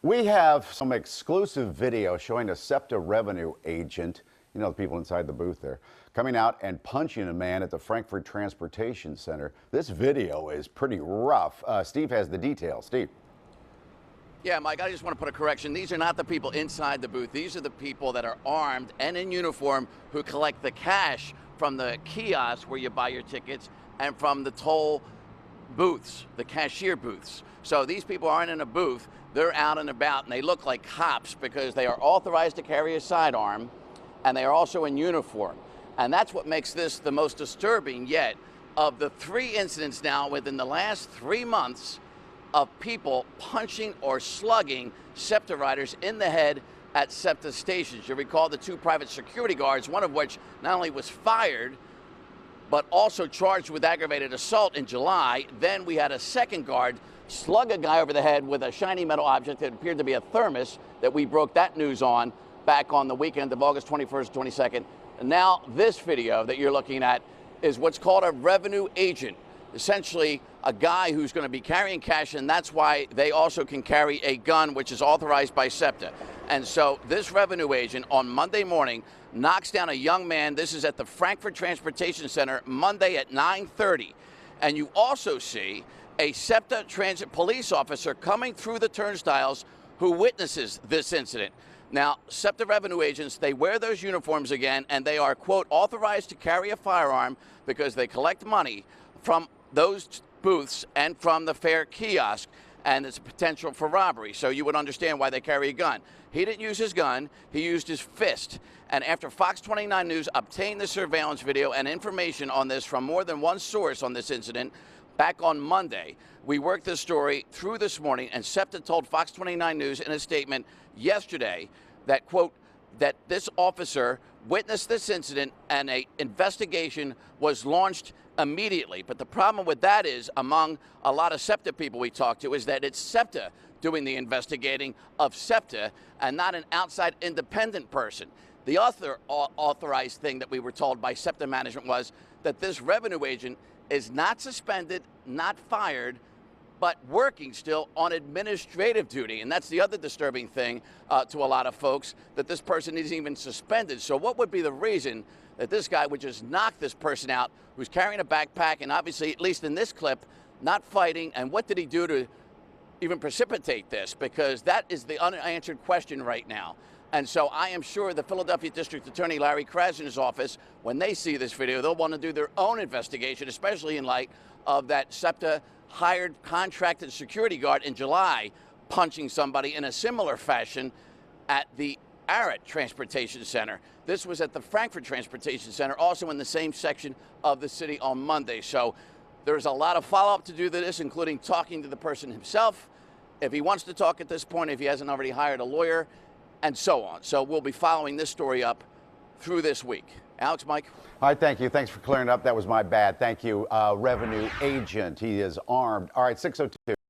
We have some exclusive video showing a SEPTA revenue agent, you know, the people inside the booth there, coming out and punching a man at the Frankford Transportation Center. This video is pretty rough. Steve has the details. Steve. Yeah, Mike, I just want to put a correction. These are not the people inside the booth. These are the people that are armed and in uniform who collect the cash from the kiosk where you buy your tickets and from the toll booths, the cashier booths. So these people aren't in a booth. They're out and about, and they look like cops because they are authorized to carry a sidearm, and they are also in uniform. And that's what makes this the most disturbing yet of the 3 incidents now within the last 3 months of people punching or slugging SEPTA riders in the head at SEPTA stations. You recall the 2 private security guards, one of which not only was fired, but also charged with aggravated assault in July. Then we had a second guard slug a guy over the head with a shiny metal object that appeared to be a thermos that we broke that news on back on the weekend of August 21st, 22nd. And now this video that you're looking at is what's called a revenue agent, essentially a guy who's going to be carrying cash, and that's why they also can carry a gun, which is authorized by SEPTA. And so this revenue agent on Monday morning knocks down a young man. This is at the Frankford Transportation Center Monday at 9:30. And you also see a SEPTA transit police officer coming through the turnstiles who witnesses this incident. Now, SEPTA revenue agents, they wear those uniforms again, and they are, quote, authorized to carry a firearm because they collect money from those booths and from the fare kiosk, and it's a potential for robbery. So you would understand why they carry a gun. He didn't use his gun, he used his fist. And after Fox 29 News obtained the surveillance video and information on this from more than one source on this incident back on Monday, we worked this story through this morning, and SEPTA told Fox 29 News in a statement yesterday that, quote, that this officer witnessed this incident and an investigation was launched immediately. But the problem with that is, among a lot of SEPTA people we talked to, is that it's SEPTA doing the investigating of SEPTA and not an outside independent person. The other authorized thing that we were told by SEPTA management was that this revenue agent is not suspended, not fired, but working still on administrative duty. And that's the other disturbing thing to a lot of folks, that this person isn't even suspended. So what would be the reason that this guy would just knock this person out who's carrying a backpack and obviously, at least in this clip, not fighting? And what did he do to even precipitate this? Because that is the unanswered question right now. And so I am sure the Philadelphia District Attorney Larry Krasner's office, when they see this video, they'll want to do their own investigation, especially in light of that SEPTA hired contracted security guard in July punching somebody in a similar fashion at the Transportation Center. This was at the Frankford Transportation Center, also in the same section of the city on Monday. So there's a lot of follow-up to do to this, including talking to the person himself, if he wants to talk at this point, if he hasn't already hired a lawyer, and so on. So we'll be following this story up through this week. Alex, Mike? All right, thank you. Thanks for clearing it up. That was my bad. Thank you. Revenue agent. He is armed. All right, 6:02.